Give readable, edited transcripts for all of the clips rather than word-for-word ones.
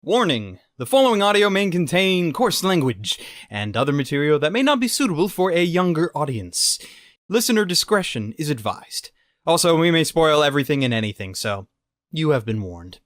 Warning! The following audio may contain coarse language and other material that may not be suitable for a younger audience. Listener discretion is advised. Also, we may spoil everything and anything, so you have been warned.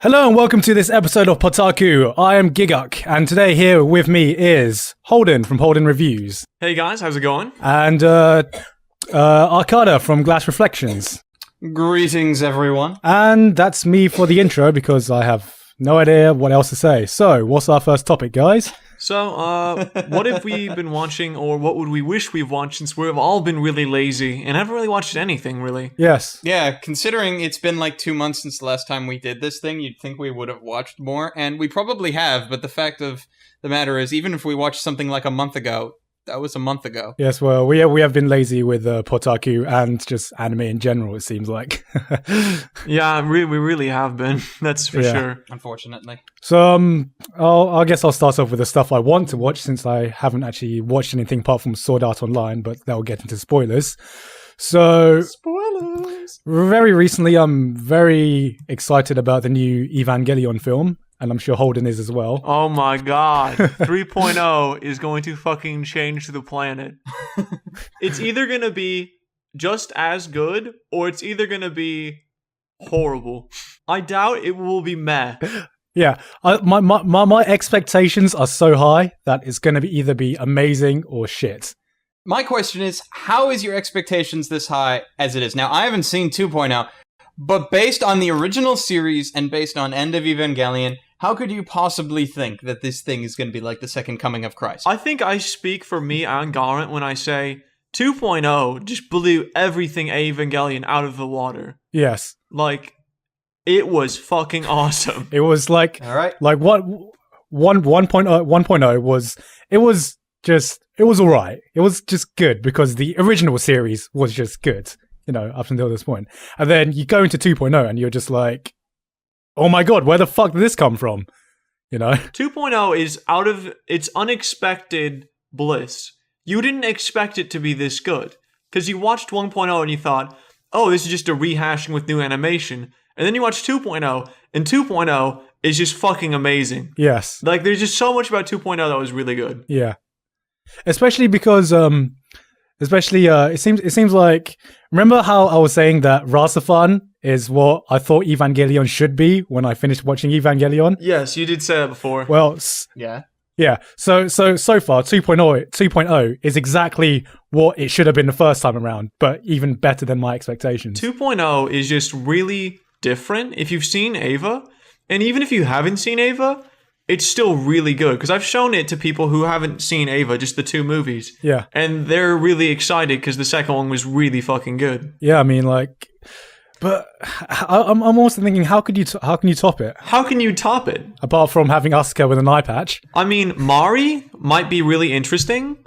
Hello and welcome to this episode of PodTaku. I am Gigguk, and today here with me is Holden from HoldenReviews. Hey guys, how's it going? And Arkada from Glass Reflections. Greetings, everyone. And that's me for the intro because I have no idea what else to say. So, what's our first topic, guys? So, what have we been watching, or what would we wish we've watched, since we've all been really lazy and haven't really watched anything, really? Yes. Yeah, considering it's been like 2 months since the last time we did this thing, you'd think we would have watched more, and we probably have, but the fact of the matter is, even if we watched something like a month ago, that was a month ago. Yes, well, we have been lazy with PodTaku and just anime in general, it seems like. Yeah, we really have been. That's for sure. Unfortunately. So, I guess I'll start off with the stuff I want to watch, since I haven't actually watched anything apart from Sword Art Online, but that will get into spoilers. So, Spoilers! Very recently, I'm very excited about the new Evangelion film, and I'm sure Holden is as well. Oh my god. 3.0 is going to fucking change the planet. It's either going to be just as good, or it's either going to be horrible. I doubt it will be meh. Yeah, my expectations are so high that it's going to either be amazing or shit. My question is, how is your expectations this high as it is? Now, I haven't seen 2.0, but based on the original series and based on End of Evangelion, how could you possibly think that this thing is going to be like the second coming of Christ? I think I speak for me and Garrett when I say 2.0 just blew everything Evangelion out of the water. Yes. Like, it was fucking awesome. It was like, all right. Like what 1.0 was, it was all right. It was just good because the original series was just good, you know, up until this point. And then you go into 2.0 and you're just like, oh my god, where the fuck did this come from? You know? 2.0 is out of its unexpected bliss. You didn't expect it to be this good. Because you watched 1.0 and you thought, oh, this is just a rehashing with new animation. And then you watch 2.0, and 2.0 is just fucking amazing. Yes. Like, there's just so much about 2.0 that was really good. Yeah. Especially because, it seems like, remember how I was saying that Rasafan is what I thought Evangelion should be when I finished watching Evangelion? Yes, you did say that before. Well, yeah. Yeah. So far, 2.0 is exactly what it should have been the first time around, but even better than my expectations. 2.0 is just really different. If you've seen Ava, and even if you haven't seen Ava, it's still really good, because I've shown it to people who haven't seen Ava, just the 2 movies. Yeah. And they're really excited because the second one was really fucking good. Yeah, I mean, like, but I'm also thinking, how can you top it? How can you top it? Apart from having Asuka with an eye patch. I mean, Mari might be really interesting,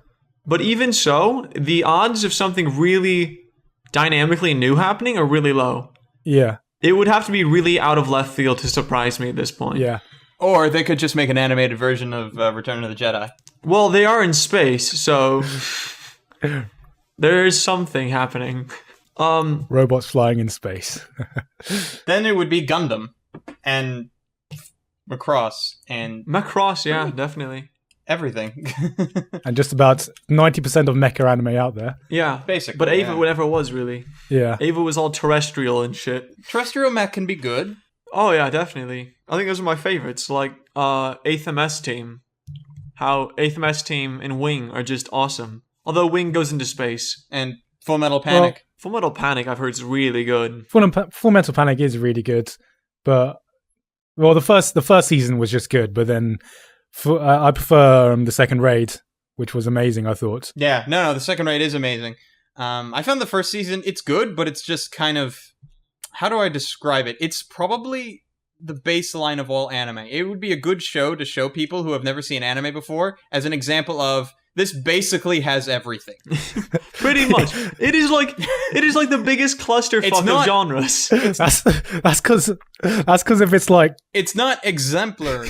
but even so, the odds of something really dynamically new happening are really low. Yeah. It would have to be really out of left field to surprise me at this point. Yeah. Or they could just make an animated version of Return of the Jedi. Well, they are in space, so there is something happening. Robots flying in space. Then it would be Gundam and Macross and Macross, yeah, definitely. Everything. And just about 90% of mecha anime out there. Yeah, basically. But Ava, whatever it was, really. Yeah. Ava was all terrestrial and shit. Terrestrial mech can be good. Oh yeah, definitely. I think those are my favorites, like 8th MS Team. How 8th MS Team and Wing are just awesome. Although Wing goes into space. And Full Metal Panic. Full Metal Panic, I've heard, is really good. Full Metal Panic is really good, but the first season was just good. But then I prefer the second raid which was amazing, I thought. Yeah, no, the second raid is amazing. I found the first season, it's good, but it's just kind of... How do I describe it? It's probably the baseline of all anime. It would be a good show to show people who have never seen anime before as an example of this basically has everything. Pretty much. It is like the biggest clusterfuck of genres. That's because if it's like... It's not exemplary.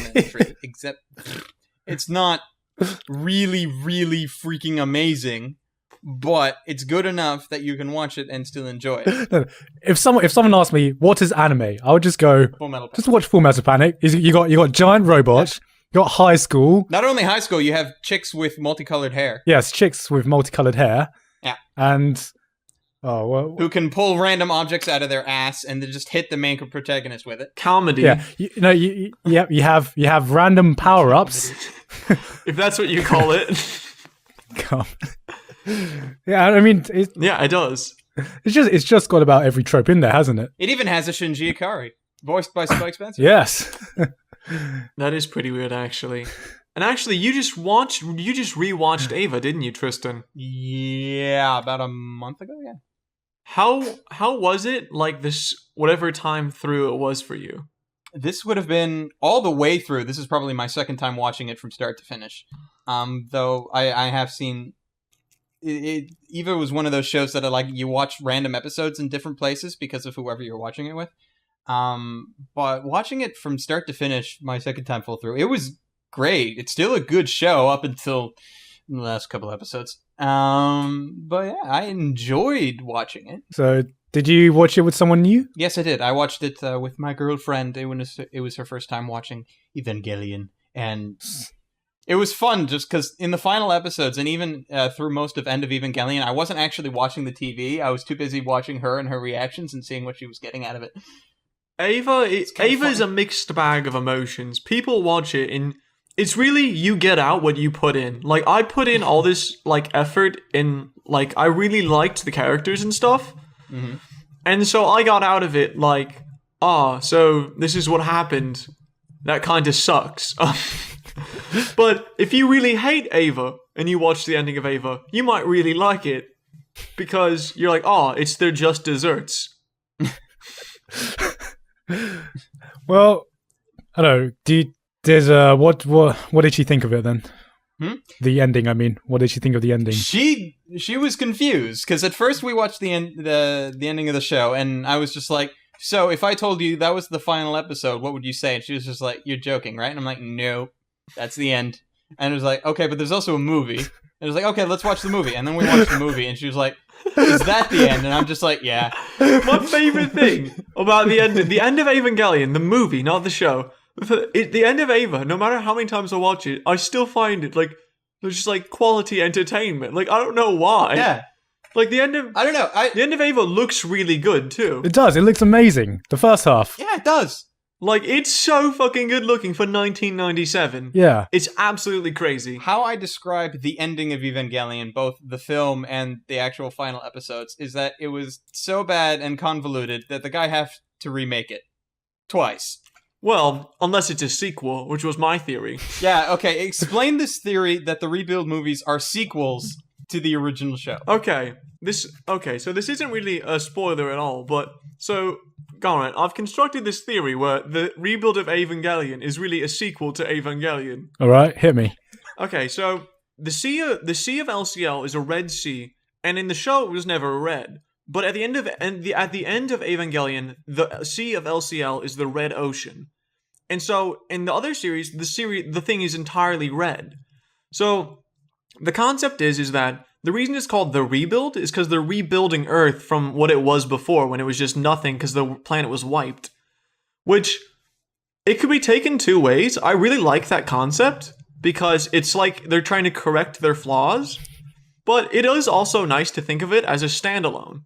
It's not really, really freaking amazing, but it's good enough that you can watch it and still enjoy it. If someone asked me what is anime, I would just go, just watch Full Metal Panic. You got giant robots. You got high school. Not only high school, you have chicks with multicolored hair. Yes, chicks with multicolored hair. Yeah, and who can pull random objects out of their ass and then just hit the main protagonist with it. Comedy. Yeah, you have random power ups. If that's what you call it. Yeah, I mean, it does. It's just got about every trope in there, hasn't it? It even has a Shinji Ikari, voiced by Spike Spencer. Yes. That is pretty weird, actually. And actually, you just rewatched Ava, didn't you, Tristan? Yeah, about a month ago. Yeah. How was it? Like this, whatever time through it was for you. This would have been all the way through. This is probably my second time watching it from start to finish. Though I have seen. Eva was one of those shows that are like you watch random episodes in different places because of whoever you're watching it with. But watching it from start to finish, my second time full through, it was great. It's still a good show up until the last couple episodes. But yeah, I enjoyed watching it. So, did you watch it with someone new? Yes, I did. I watched it with my girlfriend. It was her first time watching Evangelion, and it was fun just because in the final episodes and even through most of End of Evangelion, I wasn't actually watching the TV. I was too busy watching her and her reactions and seeing what she was getting out of it. Ava is a mixed bag of emotions. People watch it and it's really you get out what you put in. Like I put in all this like effort in like I really liked the characters and stuff. Mm-hmm. And so I got out of it like, so this is what happened. That kind of sucks. But if you really hate Ava and you watch the ending of Ava, you might really like it because you're like, it's their just desserts. Well, I don't know. What did she think of it then? The ending. I mean, what did she think of the ending? She was confused because at first we watched the ending of the show, and I was just like, so if I told you that was the final episode, what would you say? And she was just like, you're joking, right? And I'm like, no, that's the end. And it was like, okay, but there's also a movie. And it was like, okay, let's watch the movie. And then we watched the movie, and she was like, is that the end? And I'm just like, yeah. My favorite thing about the end of Evangelion, the movie, not the show, the end of Ava, no matter how many times I watch it, I still find it like there's just like quality entertainment. Like I don't know why. Yeah. Like the end of the end of Ava looks really good too. It does. It looks amazing. The first half. Yeah, it does. Like it's so fucking good looking for 1997. Yeah. It's absolutely crazy. How I describe the ending of Evangelion, both the film and the actual final episodes, is that it was so bad and convoluted that the guy had to remake it twice. Well, unless it's a sequel, which was my theory. Yeah, okay. Explain this theory that the Rebuild movies are sequels to the original show. Okay. So this isn't really a spoiler at all, but so alright, I've constructed this theory where the Rebuild of Evangelion is really a sequel to Evangelion. Alright, hit me. Okay, so the sea of LCL is a red sea, and in the show it was never red. But at the end of Evangelion, the sea of LCL is the red ocean. And so in the other series, the thing is entirely red. So the concept is that the reason it's called the Rebuild is because they're rebuilding Earth from what it was before when it was just nothing because the planet was wiped. Which, it could be taken two ways. I really like that concept because it's like they're trying to correct their flaws. But it is also nice to think of it as a standalone.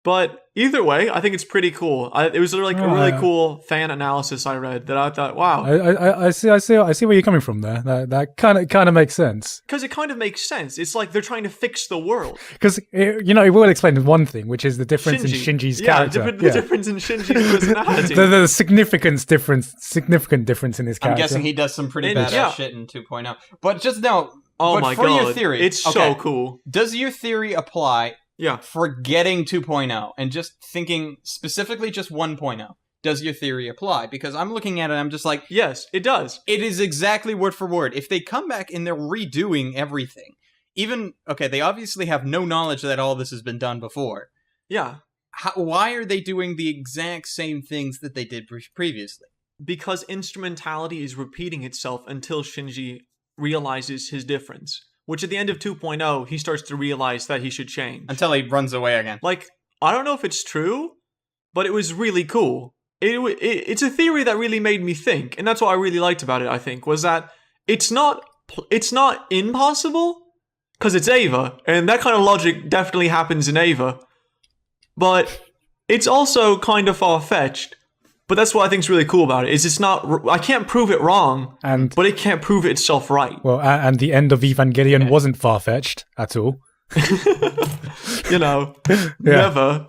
But either way, I think it's pretty cool. It was like a really cool fan analysis I read that I thought, wow. I see where you're coming from there. That kind of makes sense. Because it kind of makes sense. It's like they're trying to fix the world. Because it will explain one thing, which is the difference in Shinji's character. The difference in Shinji's personality. the significant difference in his character. I'm guessing he does some pretty badass shit in 2.0. But just know, Oh But my for your god. theory, It's okay. so cool. Does your theory apply Yeah. for getting 2.0 and just thinking specifically just 1.0? Does your theory apply? Because I'm looking at it, I'm just like, Yes, it does. it is exactly word for word. If they come back and they're redoing everything, even, okay, they obviously have no knowledge that all this has been done before. Yeah. Why are they doing the exact same things that they did previously? Because instrumentality is repeating itself until Shinji realizes his difference. Which at the end of 2.0, he starts to realize that he should change. Until he runs away again. Like, I don't know if it's true, but it was really cool. It's a theory that really made me think, and that's what I really liked about it, I think, was that it's not impossible, because it's Eva, and that kind of logic definitely happens in Eva, but it's also kind of far-fetched. But that's what I think is really cool about it, is it's not, I can't prove it wrong, but it can't prove itself right. Well, and the end of Evangelion wasn't far-fetched at all. You know, never.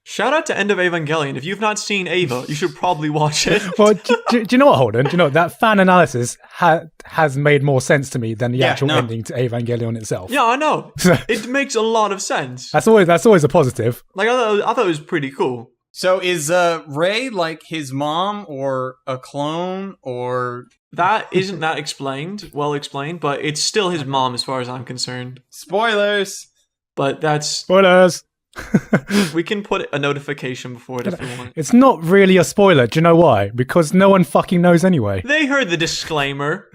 Shout out to End of Evangelion. If you've not seen Eva, you should probably watch it. Well, do you know what, Holden? Do you know that fan analysis has made more sense to me than the actual ending to Evangelion itself? Yeah, I know. It makes a lot of sense. That's always a positive. Like, I thought it was pretty cool. So is Rei like his mom or a clone or... That isn't that well explained, but it's still his mom as far as I'm concerned. Spoilers! But that's... Spoilers! We can put a notification before it if you want. It's not really a spoiler. Do you know why? Because no one fucking knows anyway. They heard the disclaimer.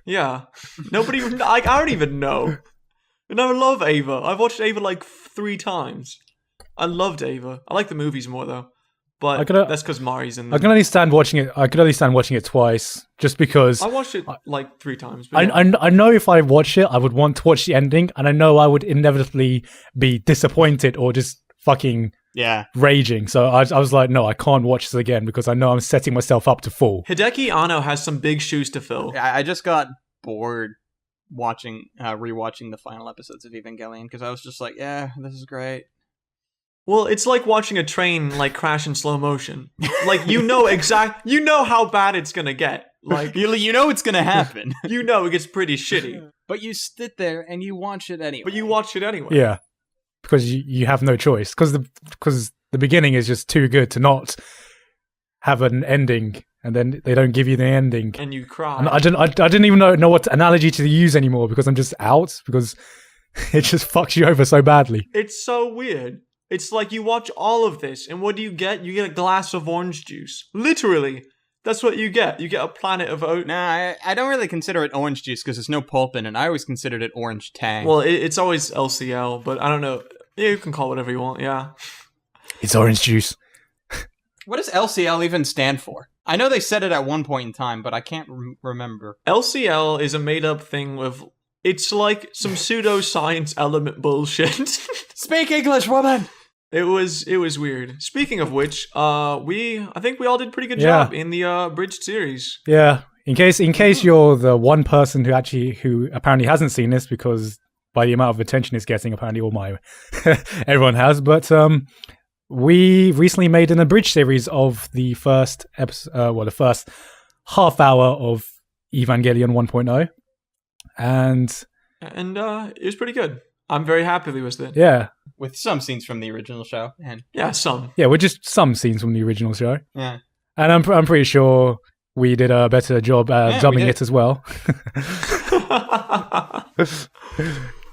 Yeah. Nobody... I don't even know. And I love Ava. I've watched Ava like 3 times. I loved Ava. I like the movies more though. But that's because Mari's in them. I can only stand watching it twice, just because I watched it like 3 times. I know if I watch it, I would want to watch the ending, and I know I would inevitably be disappointed or just fucking raging. So I was like, no, I can't watch this again because I know I'm setting myself up to fall. Hideki Anno has some big shoes to fill. I just got bored rewatching the final episodes of Evangelion because I was just like, yeah, this is great. Well, it's like watching a train like crash in slow motion. Like you know how bad it's gonna get. Like you know it's gonna happen. You know it gets pretty shitty. But you sit there and you watch it anyway. Yeah, because you have no choice. Because the beginning is just too good to not have an ending, and then they don't give you the ending, and you cry. And I didn't even know what analogy to use anymore because I'm just out because it just fucks you over so badly. It's so weird. It's like you watch all of this, and what do you get? You get a glass of orange juice. Literally. That's what you get. You get a planet of oat. Nah, I don't really consider it orange juice because there's no pulp in it. I always considered it orange tang. Well, it's always LCL, but I don't know. Yeah, you can call it whatever you want, yeah. It's orange juice. What does LCL even stand for? I know they said it at one point in time, but I can't remember. LCL is a made-up thing with... It's like some pseudoscience element bullshit. Speak English, woman! It was weird. Speaking of which, I think we all did a pretty good job in the abridged series. Yeah. In case you're the one person who apparently hasn't seen this, because by the amount of attention it's getting, apparently everyone has. But we recently made an abridged series of the first episode, the first half hour of Evangelion 1.0, and it was pretty good. I'm very happy with it. Yeah. With some scenes from the original show. And some. Yeah, with just some scenes from the original show. Yeah. And I'm pretty sure we did a better job at dubbing it as well.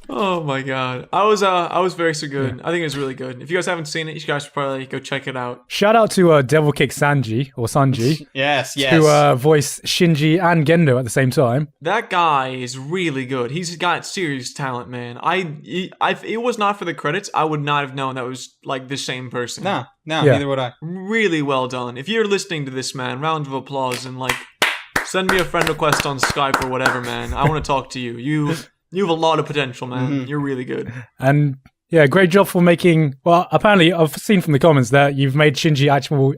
Oh my god. I was very good. Yeah. I think it was really good. If you guys haven't seen it, you guys should probably go check it out. Shout out to Devil Kick Sanji. yes. Who voiced Shinji and Gendo at the same time. That guy is really good. He's got serious talent, man. If it was not for the credits, I would not have known that was like the same person. No, neither would I. Really well done. If you're listening to this, man, round of applause and like send me a friend request on Skype or whatever, man. I want to talk to you. You have a lot of potential, man. Mm-hmm. You're really good. And yeah, great job for making... Well, apparently, I've seen from the comments that you've made Shinji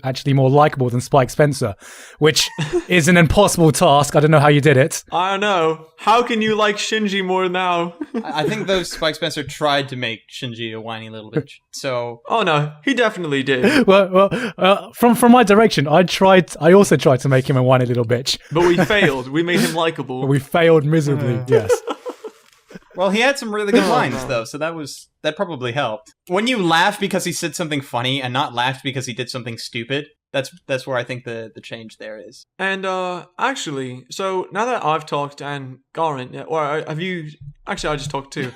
actually more likable than Spike Spencer, which is an impossible task. I don't know how you did it. I don't know. How can you like Shinji more now? I think those Spike Spencer tried to make Shinji a whiny little bitch. So... Oh, no. He definitely did. Well, from my direction, I also tried to make him a whiny little bitch. But we failed. We made him likable. We failed miserably, yes. Well, he had some really good lines, though, so that probably helped. When you laugh because he said something funny and not laugh because he did something stupid, that's where I think the change there is. And actually, so now that I've talked and Garin, or have you? Actually, I just talked too.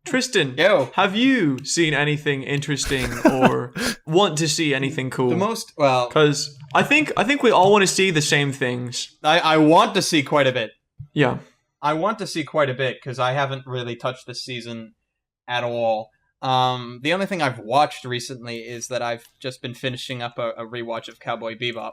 Tristan, Yo. Have you seen anything interesting or want to see anything cool? Because I think we all want to see the same things. I want to see quite a bit. Yeah. I want to see quite a bit because I haven't really touched this season at all. The only thing I've watched recently is that I've just been finishing up a rewatch of Cowboy Bebop,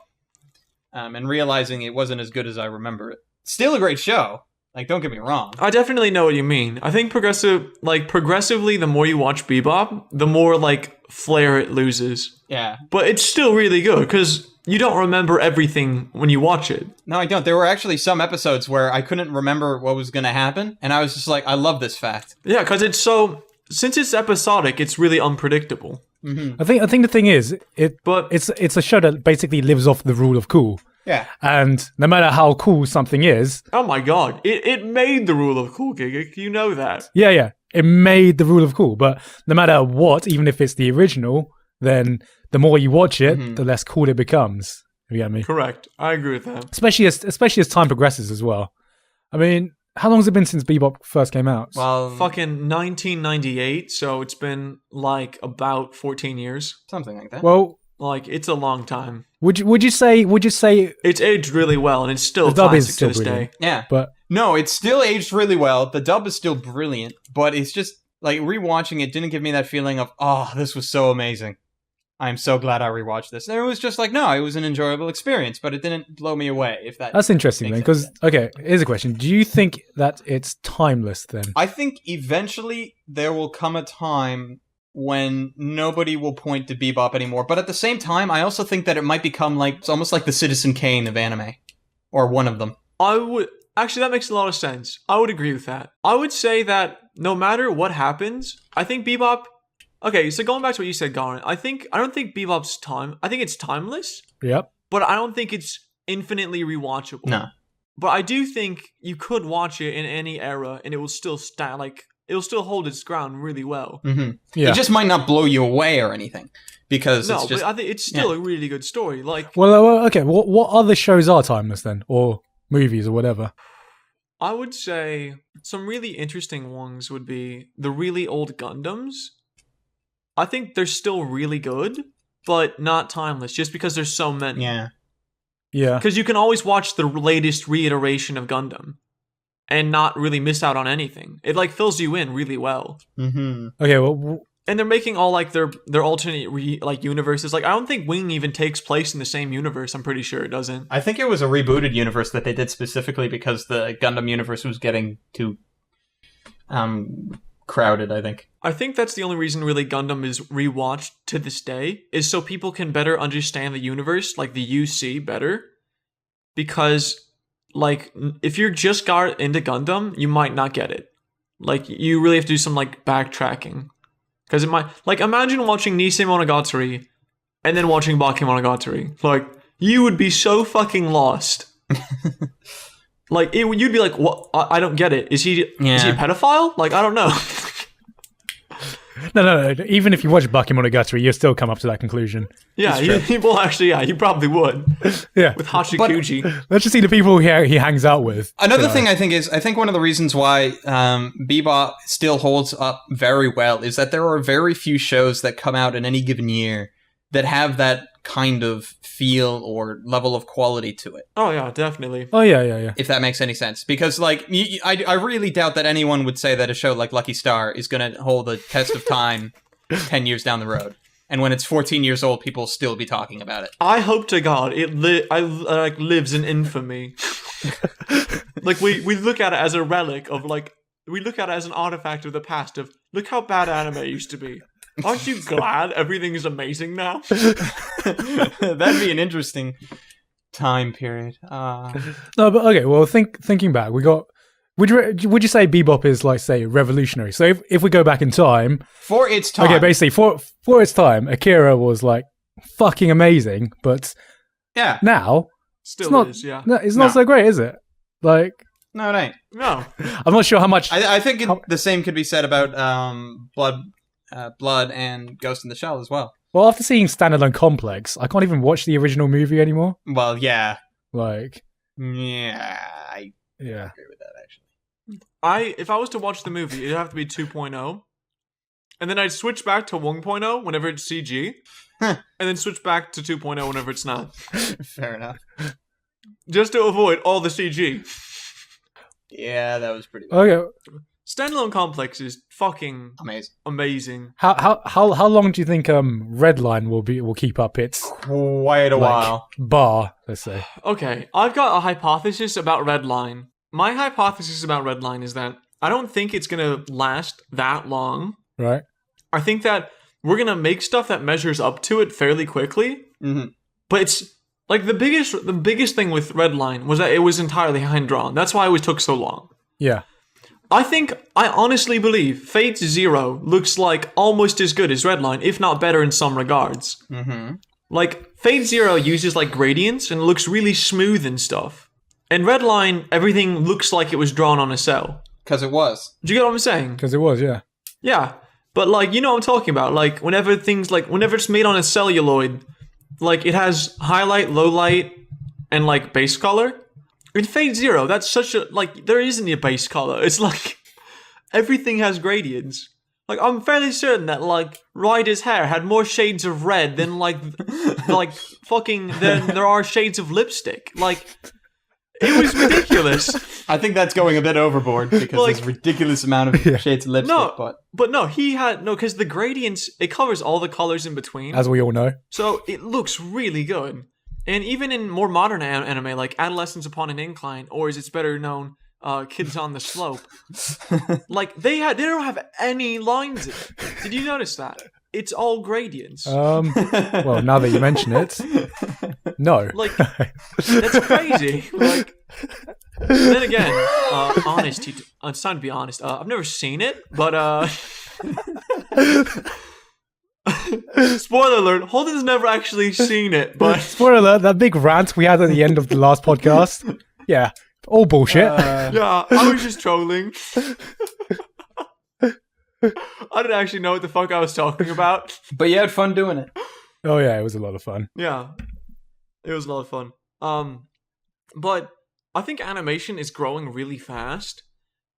and realizing it wasn't as good as I remember it. Still a great show. Like, don't get me wrong. I definitely know what you mean. I think progressively, the more you watch Bebop, the more, flair it loses. Yeah. But it's still really good, because you don't remember everything when you watch it. No, I don't. There were actually some episodes where I couldn't remember what was going to happen, and I was just like, I love this fact. Yeah, because since it's episodic, it's really unpredictable. Mm-hmm. I think the thing is, it's a show that basically lives off the rule of cool. Yeah. And no matter how cool something is... Oh my god, it made the rule of cool, Gigguk. You know that. Yeah. It made the rule of cool. But no matter what, even if it's the original, then the more you watch it, the less cool it becomes. You get me? Correct. I agree with that. Especially as time progresses as well. I mean, how long has it been since Bebop first came out? Well, fucking 1998, so it's been about 14 years. Something like that. Well... it's a long time. Would you say it's aged really well and it's still the dub classic is still to this brilliant. day? Yeah. But no, it's still aged really well. The dub is still brilliant, but it's just rewatching it didn't give me that feeling of, oh, this was so amazing. I'm so glad I rewatched this. And it was just no, it was an enjoyable experience, but it didn't blow me away. That's interesting then, because here's a question: do you think that it's timeless then? I think eventually there will come a time when nobody will point to Bebop anymore. But at the same time, I also think that it might become it's almost like the Citizen Kane of anime. Or one of them. Actually, that makes a lot of sense. I would agree with that. I would say that no matter what happens, I think Bebop... Okay, so going back to what you said, Garin, I don't think Bebop's I think it's timeless. Yep. But I don't think it's infinitely rewatchable. No. But I do think you could watch it in any era and it will still it'll still hold its ground really well. Mm-hmm. Yeah. It just might not blow you away or anything. Because no, it's just... but I think it's still a really good story. Okay, what other shows are timeless then? Or movies or whatever? I would say some really interesting ones would be the really old Gundams. I think they're still really good, but not timeless, just because there's so many. Yeah. Yeah. Because you can always watch the latest reiteration of Gundam and not really miss out on anything. It fills you in really well. Mm-hmm. Okay, well... And they're making all their alternate universes. I don't think Wing even takes place in the same universe. I'm pretty sure it doesn't. I think it was a rebooted universe that they did specifically because the Gundam universe was getting too crowded, I think. I think that's the only reason really Gundam is rewatched to this day, is so people can better understand the universe, the UC, better. Because, if you're just got into Gundam, you might not get it. You really have to do some, backtracking. Because it might... imagine watching Nisei Monogatari and then watching Bakemonogatari. You would be so fucking lost. You'd be like, what? I don't get it. Is he a pedophile? I don't know. No. Even if you watch Bakemonogatari, you'll still come up to that conclusion. Yeah, you probably would. Yeah. With Hachikuji. Let's just see the people he hangs out with. Another thing I think one of the reasons why Bebop still holds up very well is that there are very few shows that come out in any given year that have that kind of feel or level of quality to it. Oh yeah, definitely. Oh yeah. If that makes any sense. Because I really doubt that anyone would say that a show like Lucky Star is going to hold a test of time 10 years down the road. And when it's 14 years old, people will still be talking about it. I hope to God it lives in infamy. We look at it as a relic of we look at it as an artifact of the past of look how bad anime used to be. Aren't you glad everything is amazing now? That'd be an interesting time period. No, but okay. Well, thinking back, we got. Would you say Bebop is say revolutionary? So if we go back in time, for its time, okay, basically for its time, Akira was fucking amazing, but yeah, now still is, yeah. No, it's not so great, is it? No, it ain't. No. I'm not sure how much. I think the same could be said about Blood and Ghost in the Shell as well. Well, after seeing Standalone Complex, I can't even watch the original movie anymore. Well, yeah. Like, Yeah, I yeah. agree with that, actually. If I was to watch the movie, it'd have to be 2.0. And then I'd switch back to 1.0 whenever it's CG. And then switch back to 2.0 whenever it's not. Fair enough. Just to avoid all the CG. Yeah, that was pretty bad. Okay. Standalone Complex is fucking amazing. How long do you think Redline will keep up its Quite a while. bar? Let's say. Okay, I've got a hypothesis about Redline. My hypothesis about Redline is that I don't think it's gonna last that long. Right. I think that we're gonna make stuff that measures up to it fairly quickly. Mm-hmm. But it's like the biggest thing with Redline was that it was entirely hand drawn. That's why it took so long. Yeah. I honestly believe Fate Zero looks like almost as good as Redline, if not better in some regards. Mm-hmm. Like, Fate Zero uses, like, gradients and looks really smooth and stuff. And Redline, everything looks like it was drawn on a cell. Because it was. Do you get what I'm saying? Because it was, yeah. Yeah. But, like, you know what I'm talking about. Like, whenever it's made on a celluloid, like, it has highlight, low light, and, like, base color. In Fate Zero, that's such a, like, there isn't a base color. It's like, everything has gradients. Like, I'm fairly certain that, like, Ryder's hair had more shades of red than, like fucking, than there are shades of lipstick. Like, it was ridiculous. I think that's going a bit overboard, because Like- there's a ridiculous amount of shades of lipstick, But no, because the gradients, it covers all the colors in between. As we all know. So it looks really good. And even in more modern anime, like Adolescence Upon an Incline, or as it's better known, Kids on the Slope, like they don't have any lines in it. Did you notice that? It's all gradients. Well, now that you mention it, no. Like, that's crazy. Like, then again, it's time to be honest. I've never seen it, but spoiler alert, Holden's never actually seen it, but Spoiler alert, that big rant we had at the end of the last podcast. Yeah, all bullshit. yeah, I was just trolling. I didn't actually know what the fuck I was talking about. But you had fun doing it. Oh yeah, it was a lot of fun. Yeah, it was a lot of fun. But I think animation is growing really fast,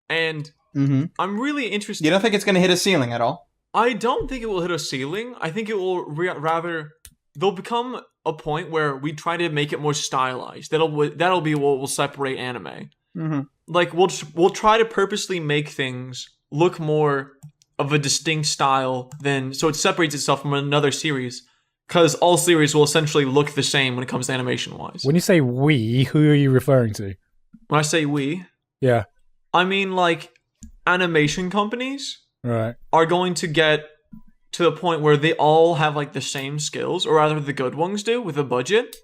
and I'm really interested. You don't think it's going to hit a ceiling at all? I don't think it will hit a ceiling. I think it will rather. There'll become a point where we try to make it more stylized. That'll be what will separate anime. Mm-hmm. Like we'll try to purposely make things look more of a distinct style so it separates itself from another series. Because all series will essentially look the same when it comes to animation wise. When you say we, who are you referring to? When I say we, Yeah. I mean like animation companies Right. are going to get to the point where they all have like the same skills, or rather the good ones do, with a budget,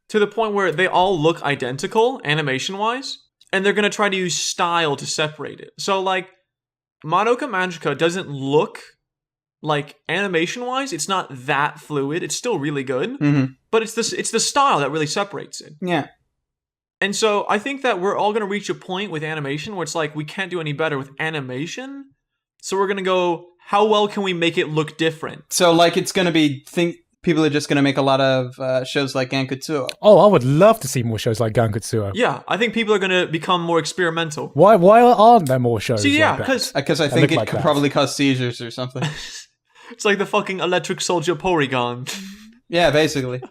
to the point where they all look identical animation wise, and they're going to try to use style to separate it. So like Madoka Magica doesn't look like animation wise, it's not that fluid. It's still really good, but it's the style that really separates it. Yeah. And so I think that we're all going to reach a point with animation where it's like we can't do any better with animation. So we're going to go, how well can we make it look different? So, like, it's going to be... people are just going to make a lot of shows like Gankutsuo. Oh, I would love to see more shows like Gankutsuo. Yeah, I think people are going to become more experimental. Why aren't there more shows See, yeah, like that? Because I think it like could that. probably cause seizures or something. It's like the fucking Electric Soldier Porygon. Yeah, basically.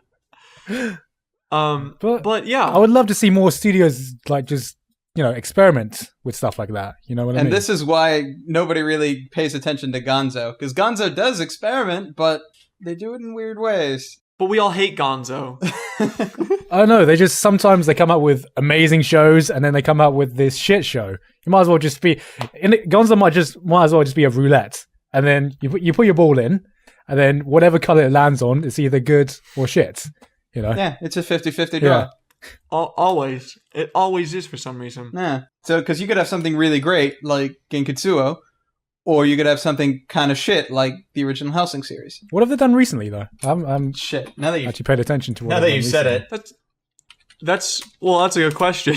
But yeah. I would love to see more studios like just, experiment with stuff like that. You know what I mean? And this is why nobody really pays attention to Gonzo. Because Gonzo does experiment, but they do it in weird ways. But we all hate Gonzo. I don't know. Sometimes they come up with amazing shows, and then they come out with this shit show. You might as well just be... Gonzo might as well just be a roulette. And then you put your ball in, and then whatever color it lands on, it's either good or shit. Yeah, it's a 50-50 draw. Yeah. Always. It always is for some reason. Yeah. So, because you could have something really great, like Genkitsuo, or you could have something kind of shit, like the original Hellsing series. What have they done recently, though? I'm Shit. Now that you actually paid attention to what now they've that you done said recently. it. That's a good question.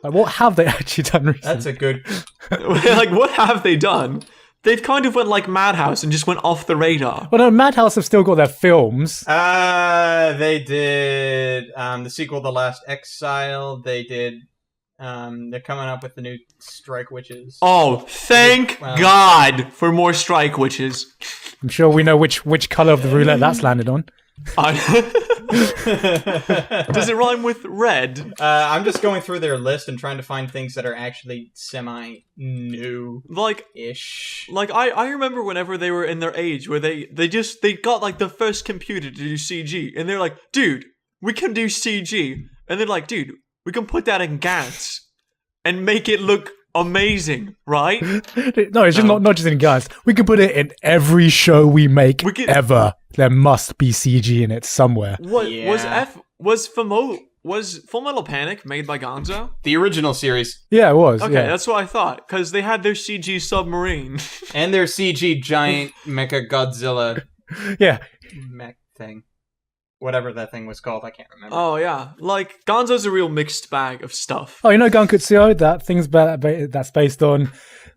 Like, what have they actually done recently? That's a good... Like, what have they done? They've kind of went like Madhouse and just went off the radar. Well, no, Madhouse have still got their films. They did the sequel, The Last Exile. They did... they're coming up with the new Strike Witches. Oh, thank God for more Strike Witches. I'm sure we know which color of the roulette that's landed on. Does it rhyme with red? I'm just going through their list and trying to find things that are actually semi-new. Like-ish. Like, I remember whenever they were in their age where they got, like, the first computer to do CG. And they're like, dude, we can do CG. And they're like, dude, we can put that in GANs and make it look amazing, right? No, it's just not just in guys. We can put it in every show we make ever. There must be CG in it somewhere. Was Full Metal Panic made by Gonzo? The original series. Yeah, it was. Okay, yeah. that's what I thought. Because they had their CG submarine. And their CG giant Mecha Godzilla Yeah. mech thing. Whatever that thing was called, I can't remember. Oh, yeah. Like, Gonzo's a real mixed bag of stuff. Oh, you know Gankutsuyo? That thing's that's based on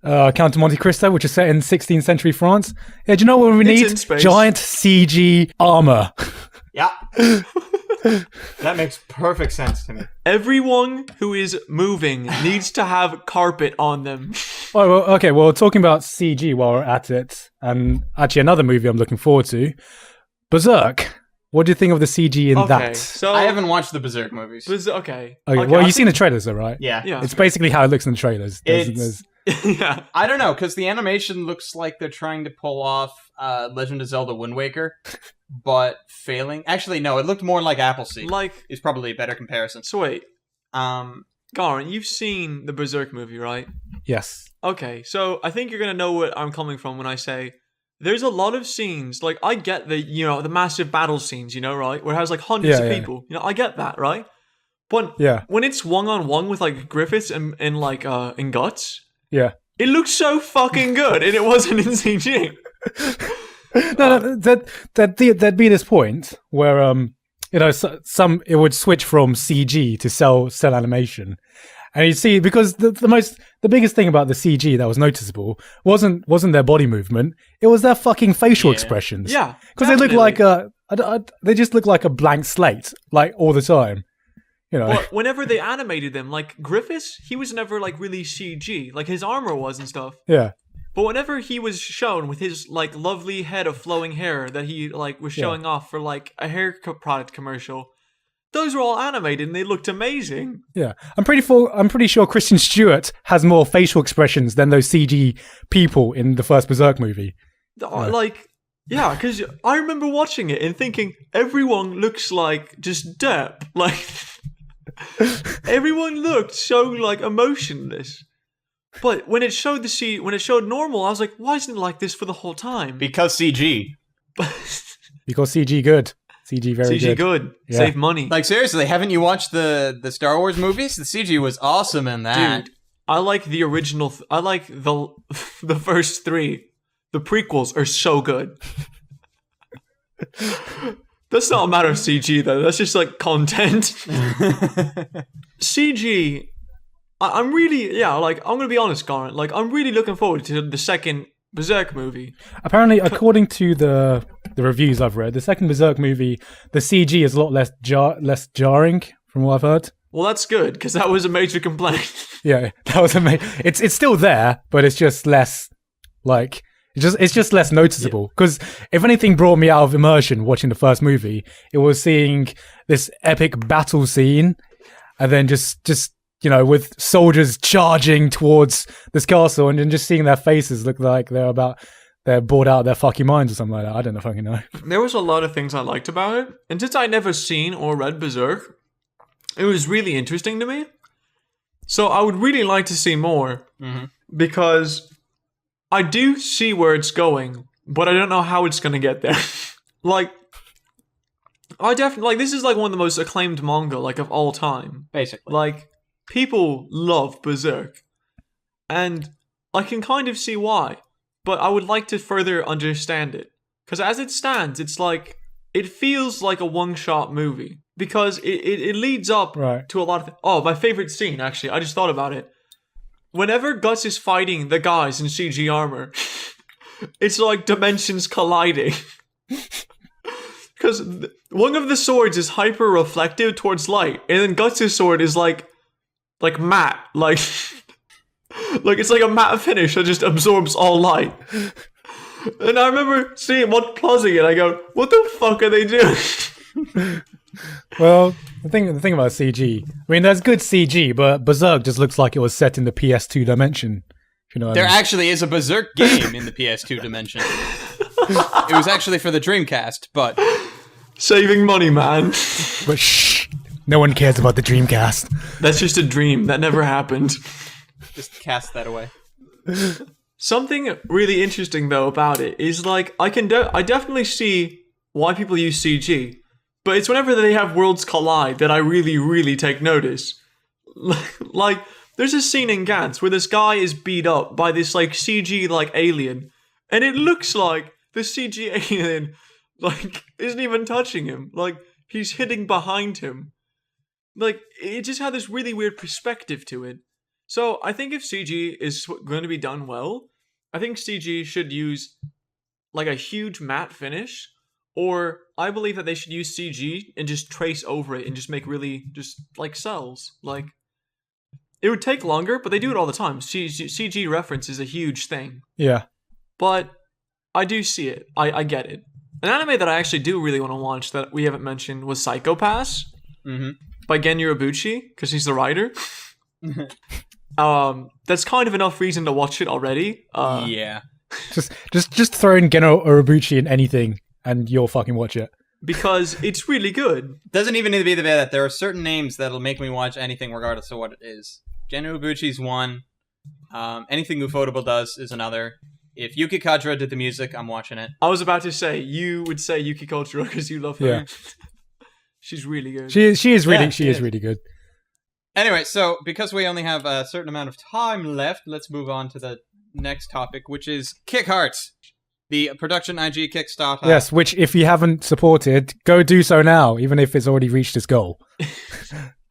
Count of Monte Cristo, which is set in 16th century France. Yeah, do you know what we need? Giant CG armor. Yeah. That makes perfect sense to me. Everyone who is moving needs to have carpet on them. Oh, well, okay, well, talking about CG while we're at it, and actually another movie I'm looking forward to, Berserk. What do you think of the CG in that? So I haven't watched the Berserk movies. Okay. Well, you've seen the trailers, though, right? Yeah. It's basically how it looks in the trailers. Yeah. I don't know, because the animation looks like they're trying to pull off Legend of Zelda Wind Waker, but failing. Actually, no, it looked more like Appleseed. Is probably a better comparison. So wait. Garin, you've seen the Berserk movie, right? Yes. Okay, so I think you're going to know what I'm coming from when I say there's a lot of scenes, like, I get the massive battle scenes, right? Where it has, like, hundreds of people. I get that, right? But when it's one-on-one with, like, Griffiths and Guts, it looks so fucking good, and it wasn't in CG. There'd be this point where, it would switch from CG to cell animation. And you see, because the biggest thing about the CG that was noticeable wasn't their body movement; it was their fucking facial expressions. Yeah, because they look like they just look like a blank slate, like all the time. But whenever they animated them, like Griffiths, he was never like really CG, like his armor was and stuff. Yeah. But whenever he was shown with his like lovely head of flowing hair that he like was showing off for like a hair product commercial. Those were all animated and they looked amazing. Yeah, I'm pretty sure Kristen Stewart has more facial expressions than those CG people in the first Berserk movie. Because I remember watching it and thinking everyone looks like just derp. Like everyone looked so like emotionless. But when it showed normal, I was like, why isn't it like this for the whole time? Because CG. Because CG good. CG very CG good. Yeah. Save money. Like, seriously, haven't you watched the Star Wars movies? The CG was awesome in that. Dude, I like the original. I like the first three. The prequels are so good. That's not a matter of CG, though. That's just, like, content. CG... I'm really... I'm going to be honest, Garrett. Like, I'm really looking forward to the second Berserk movie. Apparently, according to the reviews I've read, the second Berserk movie, the CG is a lot less jarring, from what I've heard. Well, that's good, because that was a major complaint. Yeah, that was it's still there, but it's just less, like... It's just less noticeable. Because if anything brought me out of immersion watching the first movie, it was seeing this epic battle scene, and then just with soldiers charging towards this castle, and then just seeing their faces look like they're bored out of their fucking minds or something like that. I don't know fucking know. There was a lot of things I liked about it, and since I never seen or read Berserk, it was really interesting to me. So I would really like to see more, because I do see where it's going, but I don't know how it's going to get there. I definitely, this is, one of the most acclaimed manga, of all time. Basically. People love Berserk. And I can kind of see why, but I would like to further understand it. Because as it stands, it's it feels like a one-shot movie. because it leads up Right. to a lot of... Oh, my favorite scene, actually. I just thought about it. Whenever Guts is fighting the guys in CG armor, it's like dimensions colliding. Because one of the swords is hyper reflective towards light, and then Guts' sword is like matte, like it's like a matte finish that just absorbs all light. And I remember seeing one pausing it, I go, "What the fuck are they doing?" Well, the thing about CG, I mean, there's good CG, but Berserk just looks like it was set in the PS2 dimension. If you know what There I mean. actually is a Berserk game in the PS2 dimension. It was actually for the Dreamcast, but Saving money, man. But shh, no one cares about the Dreamcast. That's just a dream. That never happened. just cast that away. Something really interesting though about it is like I definitely see why people use CG, but it's whenever they have worlds collide that I really take notice. Like there's a scene in Gantz where this guy is beat up by this like CG like alien, and it looks like the CG alien like isn't even touching him. Like he's hitting behind him. Like it just had this really weird perspective to it. So I think if CG is going to be done well, I think CG should use like a huge matte finish, or I believe that they should use CG and just trace over it and just make really just like cells. Like it would take longer, but they do it all the time. CG reference is a huge thing. Yeah. But I do see it. I get it. An anime that I actually do really want to watch that we haven't mentioned was Psychopath by Gen Urobuchi, because he's the writer. That's kind of enough reason to watch it already. Yeah. Just throw in Geno Urobuchi in anything and you'll fucking watch it. Because it's really good. Doesn't even need to be the that there are certain names that'll make me watch anything regardless of what it is. Gen Urobuchi's one. Anything Ufotable does is another. If Yuki Kajira did the music, I'm watching it. I was about to say, you would say Yuki Kojiro because you love her. Yeah. She's really good. She is really good. Anyway, so because we only have a certain amount of time left, let's move on to the next topic, which is Kick Heart, the production IG Kickstarter. Yes, which if you haven't supported, go do so now, even if it's already reached its goal.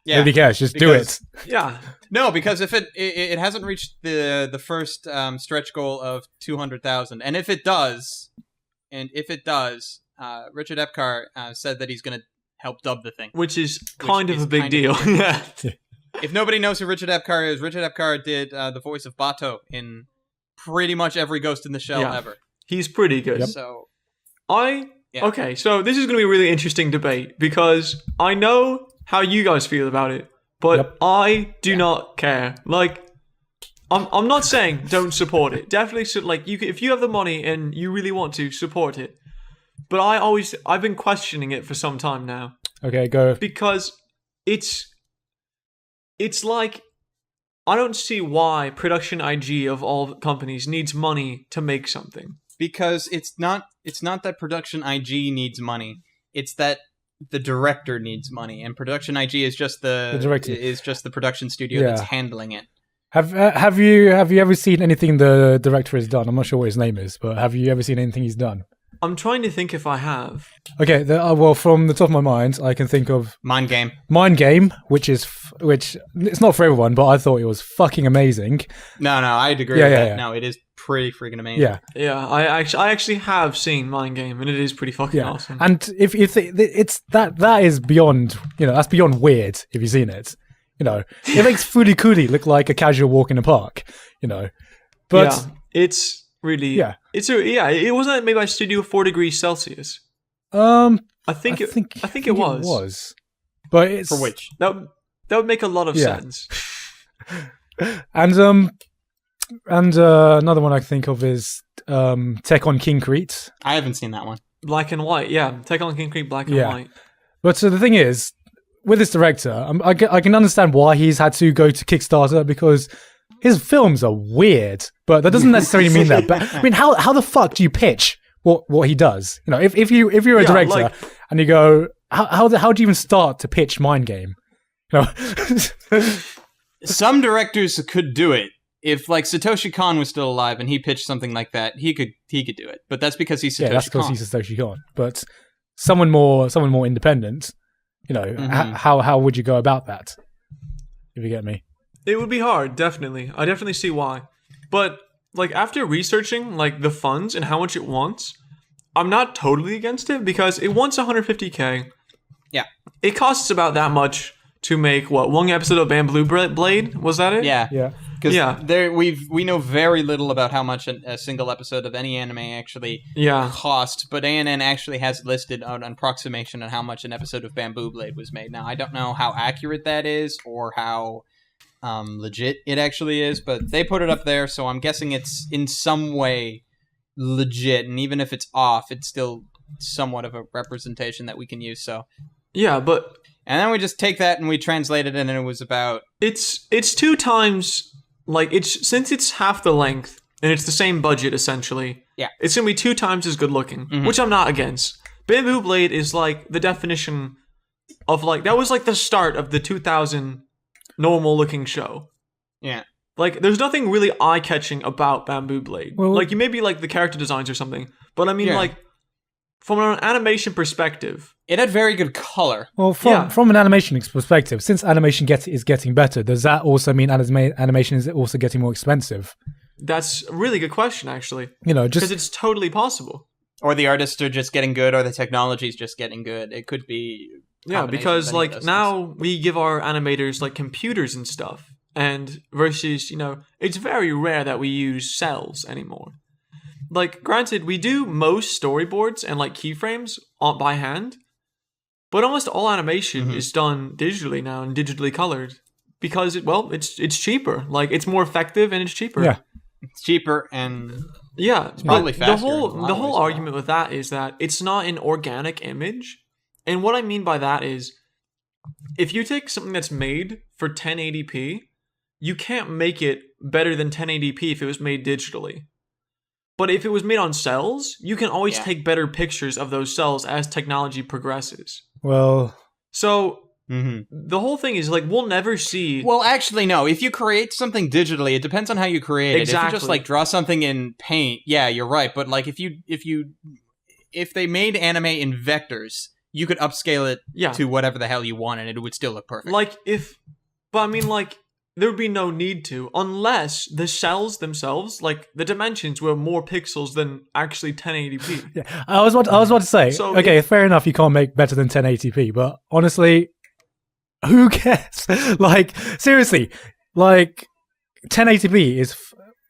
Yeah, nobody cares, just do it. Yeah. No, because if it hasn't reached the first stretch goal of 200,000, and if it does, Richard Epcar said that he's going to help dub the thing, Which is kind of a big deal. Yeah. If nobody knows who Richard Epcar is, Richard Epcar did the voice of Bato in pretty much every Ghost in the Shell ever. He's pretty good. Yep. So Okay, so this is going to be a really interesting debate because I know how you guys feel about it, but I do not care. Like, I'm not saying don't support it. Definitely, if you have the money and you really want to support it. But I've been questioning it for some time now. Okay, go. Because it's like, I don't see why production IG of all companies needs money to make something. because it's not that production IG needs money. It's that the director needs money, and production IG is just the production studio that's handling it. Have you ever seen anything the director has done? I'm not sure what his name is, but have you ever seen anything he's done? I'm trying to think if I have. Okay, well, from the top of my mind, I can think of Mind Game, which it's not for everyone, but I thought it was fucking amazing. No, I'd agree with that. No, it is pretty freaking amazing. Yeah. I actually have seen Mind Game, and it is pretty fucking awesome. And if it's that is beyond, that's beyond weird. If you've seen it, it makes Furikuri look like a casual walk in the park. But it's really it wasn't made by Studio 4 Degrees Celsius. I think it was. It was, but it's For which that would make a lot of sense. And another one I can think of is Tech on Concrete. I haven't seen that one. Black and white, Take on Concrete, black and white. But so the thing is, with this director, I can understand why he's had to go to Kickstarter, because his films are weird, but that doesn't necessarily mean that. But I mean, how the fuck do you pitch what he does? If you're a director and you go, how do you even start to pitch Mind Game? Some directors could do it. If Satoshi Kon was still alive and he pitched something like that, he could do it. But that's because he's Satoshi Kon. Yeah, that's because he's Satoshi Kon. But someone more independent, You know, how would you go about that? If you get me. It would be hard, definitely. I definitely see why. But like after researching like the funds and how much it wants, I'm not totally against it because it wants 150K. Yeah. It costs about that much to make one episode of Bamboo Blade? Was that it? Yeah. Yeah. Because we know very little about how much a single episode of any anime actually cost, but ANN actually has listed an approximation on how much an episode of Bamboo Blade was made. Now, I don't know how accurate that is or how legit it actually is, but they put it up there, so I'm guessing it's in some way legit, and even if it's off, it's still somewhat of a representation that we can use. So yeah, but and then we just take that and we translate it, and it was about it's 2 times like since it's half the length and it's the same budget essentially. Yeah, it's gonna be 2 times as good looking, which I'm not against. Bamboo Blade is like the definition of like that was like the start of the 2000 normal looking show. Yeah. Like, there's nothing really eye-catching about Bamboo Blade. Well, like, you maybe like the character designs or something, but I mean, like, from an animation perspective, it had very good color. Well, from an animation perspective, since animation is getting better, does that also mean animation is also getting more expensive? That's a really good question, actually. You know, just because it's totally possible. Or the artists are just getting good, or the technology's just getting good. It could be. Yeah, because like now we give our animators like computers and stuff, and versus it's very rare that we use cells anymore. Like, granted, we do most storyboards and like keyframes by hand, but almost all animation is done digitally now and digitally colored because it's cheaper. Like, it's more effective and it's cheaper. Yeah, it's cheaper and it's probably faster. The whole argument with that is that it's not an organic image. And what I mean by that is, if you take something that's made for 1080p, you can't make it better than 1080p if it was made digitally. But if it was made on cells, you can always take better pictures of those cells as technology progresses. Well, so the whole thing is like we'll never see. Well, actually, no. If you create something digitally, it depends on how you create it. Exactly. If you just like draw something in Paint, yeah, you're right. But like if they made anime in vectors, you could upscale it to whatever the hell you want, and it would still look perfect. But I mean, like, there would be no need to, unless the cells themselves, like, the dimensions were more pixels than actually 1080p. Yeah, I was about to say, so okay, fair enough, you can't make better than 1080p, but honestly, who cares? Like, seriously, like, 1080p is,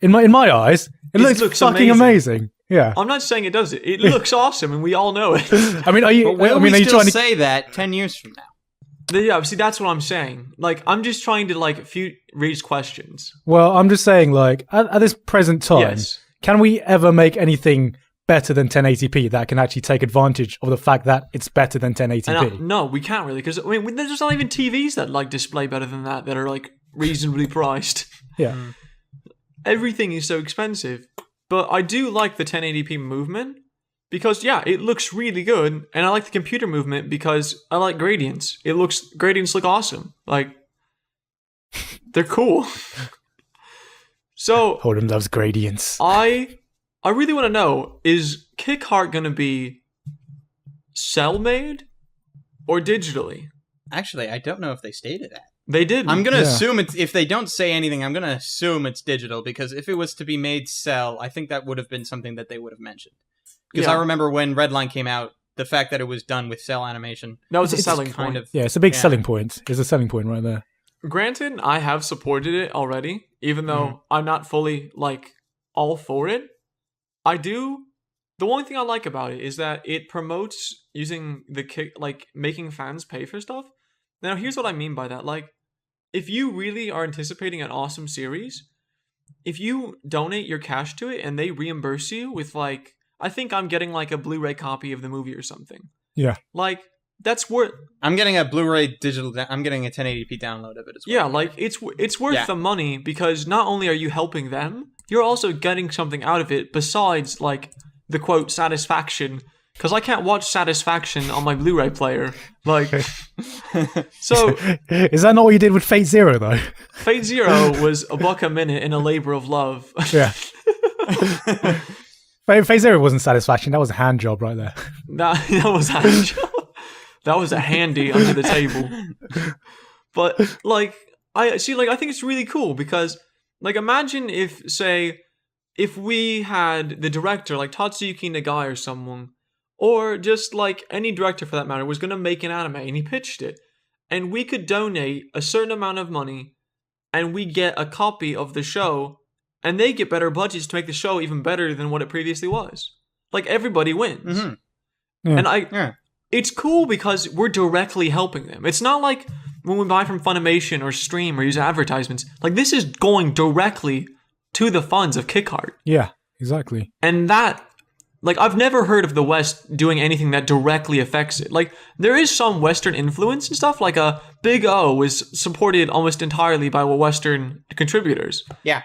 in my eyes, it looks fucking amazing. Yeah, I'm not saying it does it. It looks awesome, and we all know it. I mean, are you trying to say that 10 years from now? Yeah, see, that's what I'm saying. Like, I'm just trying to raise questions. Well, I'm just saying, like, at this present time, can we ever make anything better than 1080p that can actually take advantage of the fact that it's better than 1080p? No, we can't really, because I mean, there's not even TVs that like display better than that are like reasonably priced. Yeah, everything is so expensive. But I do like the 1080p movement because, it looks really good. And I like the computer movement because I like gradients. Gradients look awesome. Like, they're cool. So Holden loves gradients. I really want to know, is Kick Heart going to be cell-made or digitally? Actually, I don't know if they stated that. They did. I'm going to assume if they don't say anything, I'm going to assume it's digital, because if it was to be made cell, I think that would have been something that they would have mentioned. Because I remember when Redline came out, the fact that it was done with cell animation. That was a selling point. It's a big selling point. It's a selling point right there. Granted, I have supported it already, even though I'm not fully, like, all for it. I do. The one thing I like about it is that it promotes using making fans pay for stuff. Now, here's what I mean by that. Like, if you really are anticipating an awesome series, if you donate your cash to it and they reimburse you with, like, I think I'm getting, like, a Blu-ray copy of the movie or something. Yeah. Like, that's worth... I'm getting a Blu-ray digital... I'm getting a 1080p download of it as well. Yeah, like, it's worth the money because not only are you helping them, you're also getting something out of it besides, like, the, quote, satisfaction... Because I can't watch Satisfaction on my Blu-ray player. Like, so... Is that not what you did with Fate Zero, though? Fate Zero was $1 a minute in a labor of love. Yeah. Fate Zero wasn't Satisfaction. That was a hand job right there. That was a hand job. That was a handy under the table. But like I think it's really cool because like imagine if we had the director like Tatsuyuki Nagai or someone, or just like any director for that matter, was going to make an anime and he pitched it, and we could donate a certain amount of money and we get a copy of the show, and they get better budgets to make the show even better than what it previously was. Like everybody wins. Mm-hmm. Yeah. And it's cool because we're directly helping them. It's not like when we buy from Funimation or Stream or use advertisements. Like this is going directly to the funds of Kickheart. Yeah, exactly. And that, like, I've never heard of the West doing anything that directly affects it. Like, there is some Western influence and stuff. Like, Big O was supported almost entirely by Western contributors. Yeah.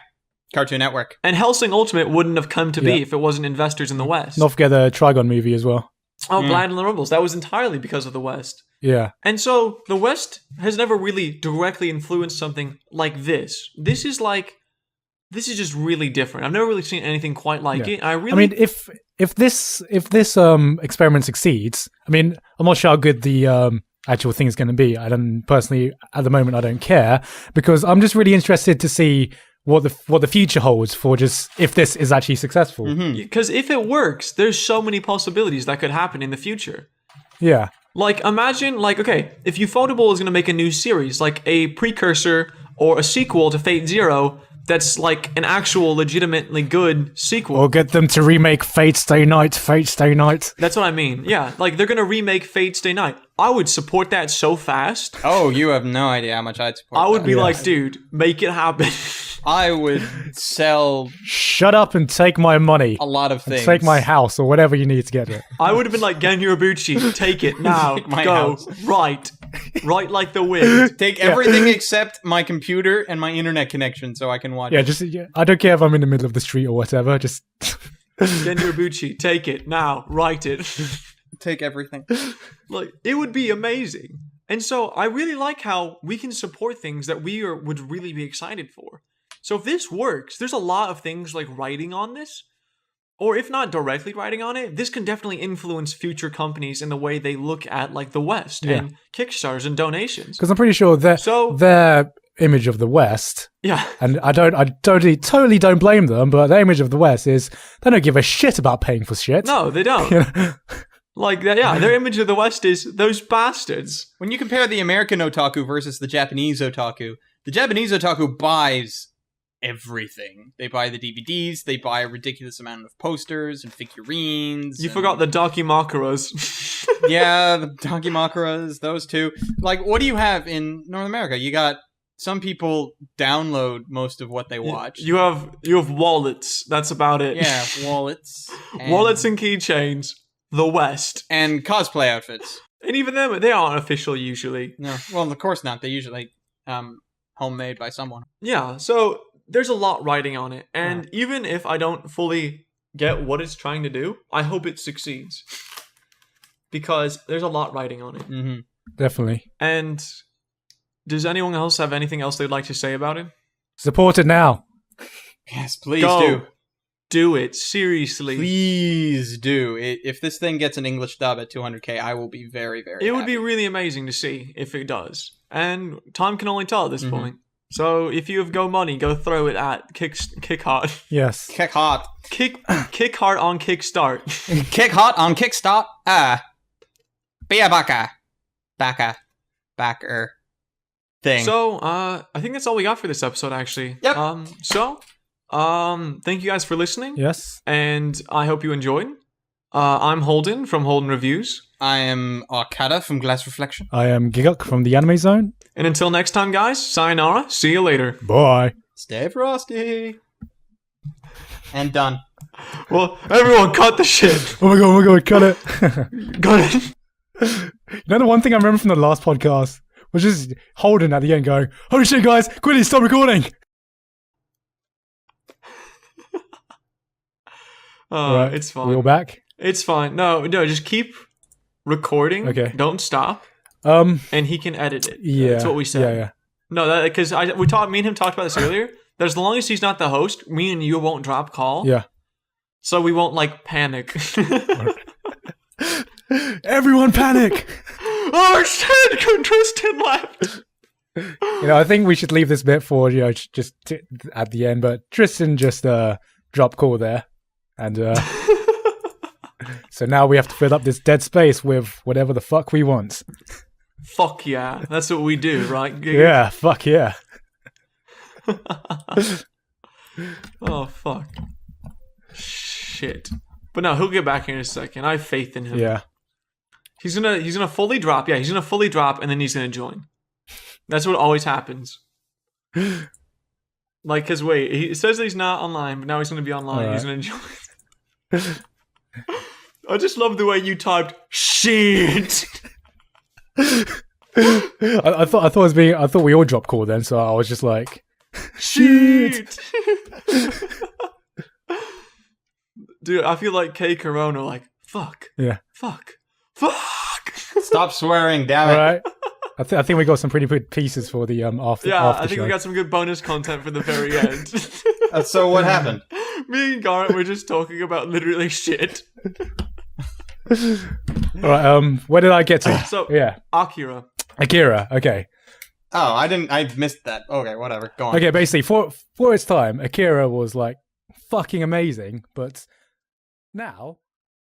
Cartoon Network. And Hellsing Ultimate wouldn't have come to be if it wasn't investors in the West. Not forget the Trigon movie as well. Oh, Blind and the Rebels. That was entirely because of the West. Yeah. And so, the West has never really directly influenced something like this. This is just really different. I've never really seen anything quite like it. I mean, if this experiment succeeds, I mean, I'm not sure how good the actual thing is going to be. I don't personally, at the moment, I don't care, because I'm just really interested to see what the future holds for just if this is actually successful. Because if it works, there's so many possibilities that could happen in the future. Yeah. Like, imagine, like, okay, if Ufotable is going to make a new series, like a precursor or a sequel to Fate Zero, that's like an actual legitimately good sequel. Or get them to remake Fate Stay Night. That's what I mean. Yeah, like they're going to remake Fate Stay Night. I would support that so fast. Oh, you have no idea how much I'd support I would that. be like, dude, make it happen. I would sell Shut up and take my money. a lot of things. Take my house or whatever you need to get it. I would have been like, Gen Yurabuchi, take it now. Take my Go. house. Right like the wind. Take everything except my computer and my internet connection so I can watch it. I don't care if I'm in the middle of the street or whatever. Just Gen Yurabuchi, take it now. Write it. Take everything. Like, it would be amazing. And so I really like how we can support things that would really be excited for. So if this works, there's a lot of things like writing on this, or if not directly writing on it, this can definitely influence future companies in the way they look at like the West and Kickstarters and donations. because I'm pretty sure their image of the West, and I totally don't blame them, but their image of the West is they don't give a shit about paying for shit. No, they don't. You know? Like that, their image of the West is those bastards. When you compare the American otaku versus the Japanese otaku buys everything. They buy the DVDs, they buy a ridiculous amount of posters and figurines. You forgot the Dakimakuras. Yeah, the Dakimakuras, those two. Like, what do you have in North America? You got some people download most of what they watch. You have wallets. That's about it. Yeah, wallets. Wallets and keychains. The West. And cosplay outfits. And even them, they aren't official usually. No, well, of course not. They usually homemade by someone. Yeah, so there's a lot riding on it. And even if I don't fully get what it's trying to do, I hope it succeeds. Because there's a lot riding on it. Mm-hmm. Definitely. And does anyone else have anything else they'd like to say about it? Support it now. Yes, please Go. do. Do it. Seriously. Please do. If this thing gets an English dub at 200k, I will be very, very It would happy. be really amazing to see if it does. And time can only tell at this point. So if you have Go money, go throw it at Kickheart. Yes. Kick hot. Kickheart on Kickstart. Kick hot on Kickstart. Be a backer thing. So, I think that's all we got for this episode, actually. Yep. Thank you guys for listening. Yes. And I hope you enjoyed. I'm Holden from HoldenReviews. I am Arkada from Glass Reflection. I am Gigguk from the Anime Zone. And until next time, guys, sayonara. See you later. Bye. Stay frosty. And done. Well, everyone cut the shit. Oh my god, cut it. Got it. You know, the one thing I remember from the last podcast was just Holden at the end going, "Holy shit, guys, quickly stop recording." Right, it's fine. We're all back. It's fine. No, just keep recording. Okay. Don't stop. And he can edit it. yeah, That's what we said. Yeah. No, because me and him talked about this earlier. That as long as he's not the host, me and you won't drop call. Yeah. So we won't panic. Everyone panic. Oh shit! Tristan left. I think we should leave this bit for just at the end. But Tristan just dropped call there, and so now we have to fill up this dead space with whatever the fuck we want. Fuck yeah, that's what we do, right? Gigguk? Yeah, fuck yeah. Oh fuck. Shit. But no, he'll get back in a second. I have faith in him. Yeah. He's gonna fully drop. Yeah, he's gonna fully drop, and then he's gonna join. That's what always happens. Like, cause wait, he says that he's not online, but now he's gonna be online. Right. He's gonna join. I just love the way you typed shit. I thought we all dropped call then, so I was just like, shit. Dude, I feel like K Corona, like fuck. Yeah. Fuck. Stop swearing, damn it. all right. I think we got some pretty good pieces for the after. Yeah, after I think show. we got some good bonus content for the very end. So what happened? Me and Garrett were just talking about literally shit. All right. Where did I get to? So Yeah. Akira. Okay. Oh, I missed that. Okay, whatever. Go on. Okay. Basically, for its time, Akira was like fucking amazing, but now